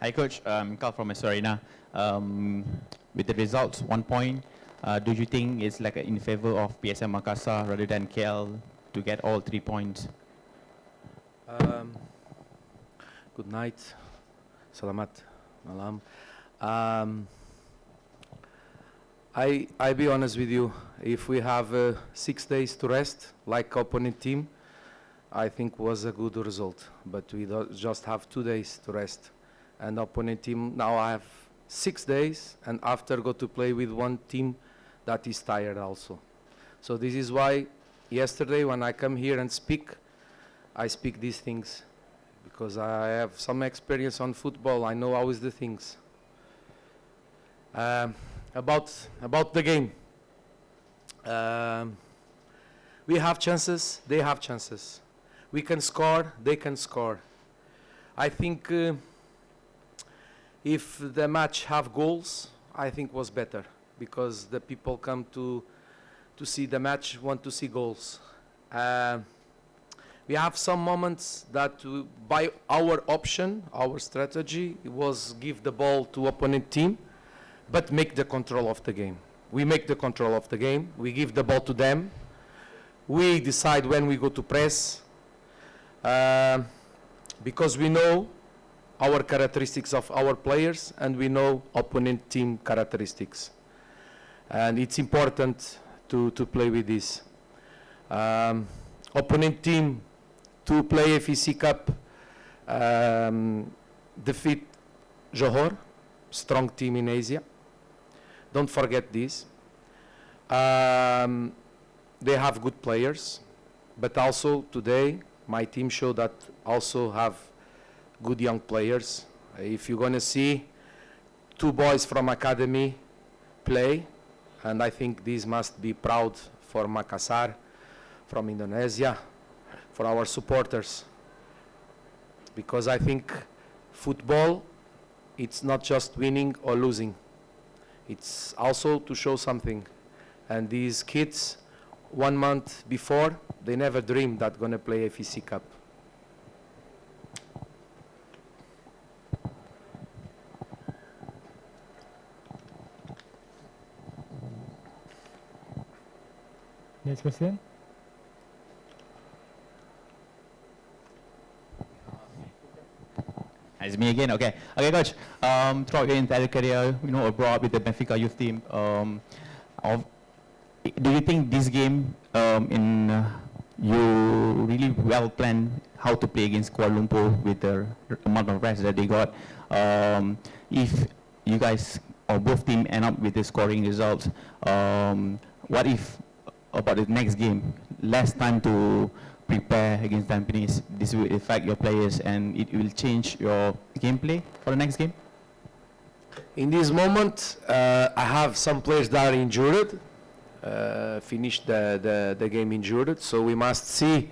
Hi, Coach. Carl from Estorina. With the results, 1 point, do you think it's like in favor of PSM Makassar rather than KL to get all 3 points? Good night. Selamat malam. I be honest with you. If we have 6 days to rest, like opponent team, I think was a good result. But we just have 2 days to rest. And opponent team now have 6 days, and after go to play with one team that is tired also. So this is why yesterday when I come here and speak, I speak these things. Because I have some experience on football, I know how is the things. About the game. We have chances, they have chances. We can score, they can score. I think if the match have goals, I think was better, because the people come to see the match, want to see goals. We have some moments that by our option, our strategy was give the ball to opponent team, but make the control of the game. We make the control of the game, we give the ball to them, we decide when we go to press, because we know our characteristics of our players and we know opponent team characteristics. And it's important to play with this. Opponent team to play FEC Cup, defeat Johor, strong team in Asia. Don't forget this. They have good players, but also today my team showed that also have good young players. If you're going to see 2 boys from academy play, and I think this must be proud for Makassar, from Indonesia, for our supporters. Because I think football, it's not just winning or losing. It's also to show something. And these kids, 1 month before, they never dreamed that going to play FEC Cup. Next question. It's me again. Okay, Coach. Throughout your entire career, abroad with the Benfica youth team, do you think this game, you really well planned how to play against Kuala Lumpur with the amount of rest that they got? If you guys or both team end up with the scoring results, what if about the next game, less time to prepare against Tampines? This will affect your players and it will change your gameplay for the next game? In this moment, I have some players that are injured, finished the game injured, so we must see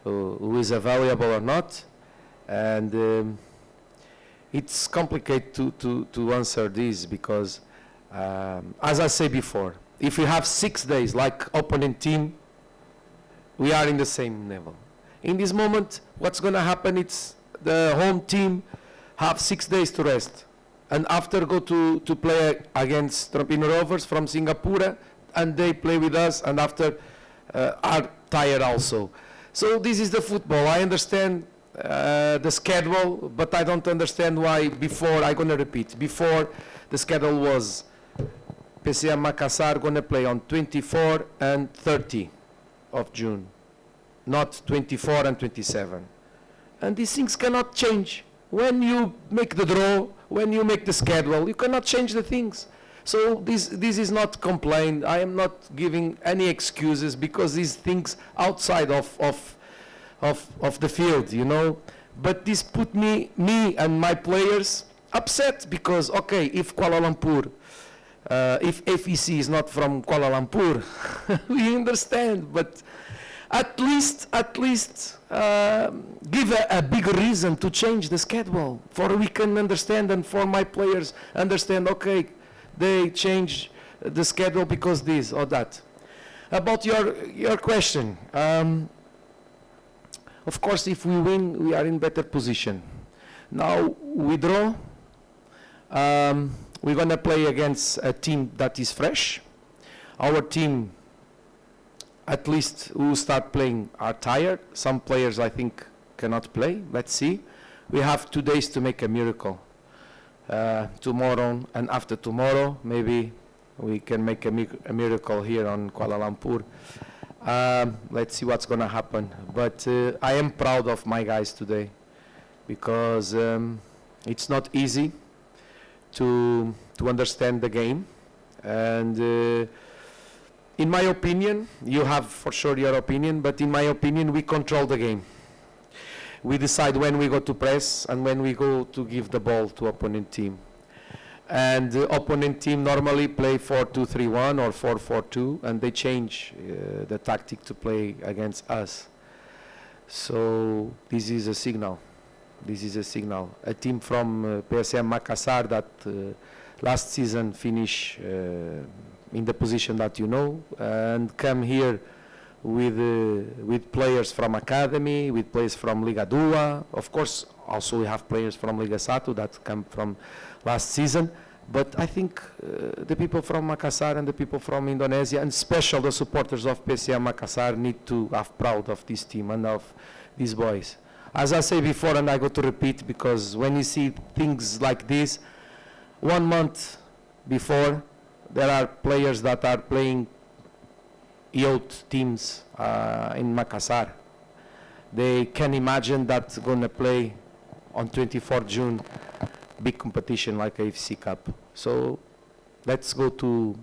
who is available or not. And it's complicated to answer this because, as I said before, if we have 6 days like opponent team, we are in the same level. In this moment, what's going to happen, it's the home team have 6 days to rest. And after go to play against Trompino Rovers from Singapore, and they play with us, and after are tired also. So this is the football. I understand the schedule, but I don't understand why before, I'm going to repeat, before the schedule was PCM Makassar going to play on 24 and 30 of June, not 24 and 27. And these things cannot change. When you make the draw, when you make the schedule, you cannot change the things. So this is not complaint. I am not giving any excuses because these things outside of the field, you know. But this put me and my players upset because, okay, if Kuala Lumpur, if FEC is not from Kuala Lumpur, we understand, but at least give a big reason to change the schedule for we can understand and for my players understand, okay, they change the schedule because this or that. About your question, of course if we win we are in better position. Now we draw. We're going to play against a team that is fresh. Our team, at least who start playing, are tired. Some players, I think, cannot play. Let's see. We have 2 days to make a miracle. Tomorrow and after tomorrow, maybe we can make a miracle here on Kuala Lumpur. Let's see what's going to happen. But I am proud of my guys today, because it's not easy to understand the game. And in my opinion, you have for sure your opinion, but in my opinion, we control the game. We decide when we go to press and when we go to give the ball to opponent team. And the opponent team normally play 4-2-3-1 or 4-4-2, and they change the tactic to play against us. So this is a signal. This is a signal. A team from PSM Makassar that last season finished in the position that you know, and come here with players from academy, with players from Liga Dua. Of course, also we have players from Liga Satu that come from last season. But I think the people from Makassar and the people from Indonesia, and especially the supporters of PSM Makassar, need to have proud of this team and of these boys. As I say before, and I go to repeat, because when you see things like this, 1 month before, there are players that are playing youth teams in Makassar. They can imagine that going to play on 24th June big competition like AFC Cup. So let's go to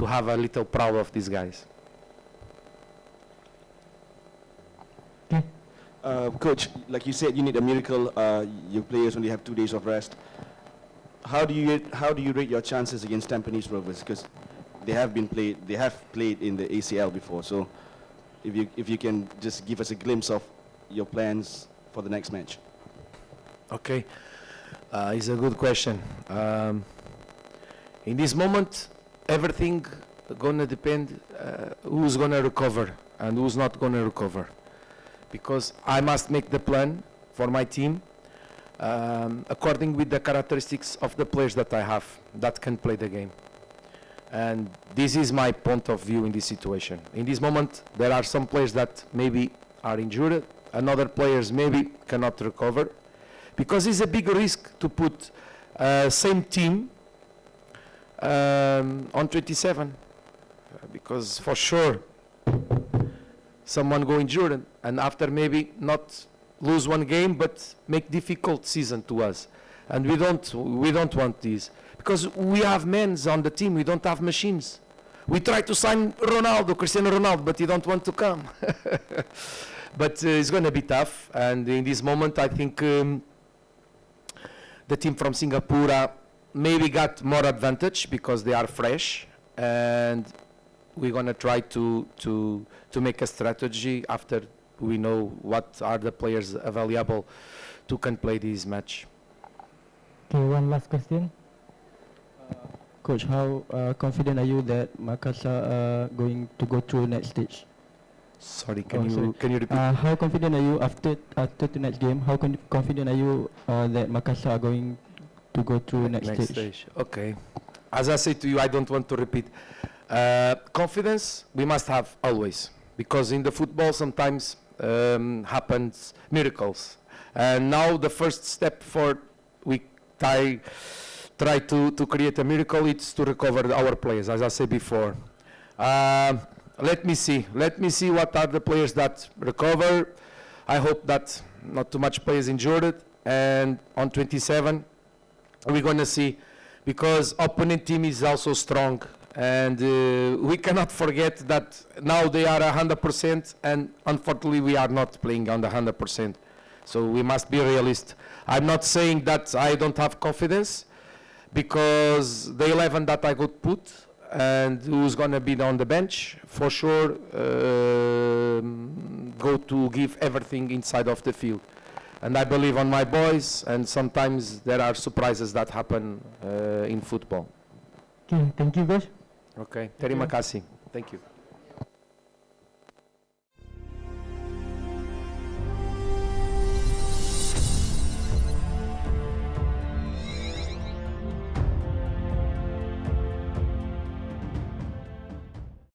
have a little proud of these guys. Okay. Coach, like you said, you need a miracle. Your players only have 2 days of rest. How do you rate your chances against Tampines Rovers? Because they have played in the ACL before. So if you can just give us a glimpse of your plans for the next match. Okay, it's a good question. In this moment, everything gonna depend who's gonna recover and who's not gonna recover, because I must make the plan for my team according with the characteristics of the players that I have that can play the game. And this is my point of view in this situation. In this moment, there are some players that maybe are injured, and other players maybe cannot recover, because it's a big risk to put same team on 27, because for sure someone go injured, and after maybe not lose one game but make difficult season to us, and we don't want this, because we have men on the team, we don't have machines. We try to sign Cristiano Ronaldo, but he don't want to come. But it's going to be tough, and in this moment I think the team from Singapore maybe got more advantage because they are fresh, and we're going to try to make a strategy after we know what are the players available to can play this match. Okay, one last question. Coach, how confident are you that Makassar are going to go through next stage? Sorry, Oh, sorry. can you repeat? How confident are you after tonight's game? How confident are you that Makassar are going to go through next stage? Okay. As I say to you, I don't want to repeat. Confidence we must have always, because in the football sometimes happens miracles. And now the first step for we try to create a miracle, it's to recover our players, as I said before. Let me see what are the players that recover. I hope that not too much players injured, and on 27 we're going to see, because opponent team is also strong, and we cannot forget that now they are 100%, and unfortunately we are not playing on the 100%. So we must be realist. I'm not saying that I don't have confidence, because the 11 that I could put and who's going to be on the bench, for sure go to give everything inside of the field. And I believe on my boys, and sometimes there are surprises that happen in football. Okay, thank you, Coach. Okay, terima kasih. Thank you.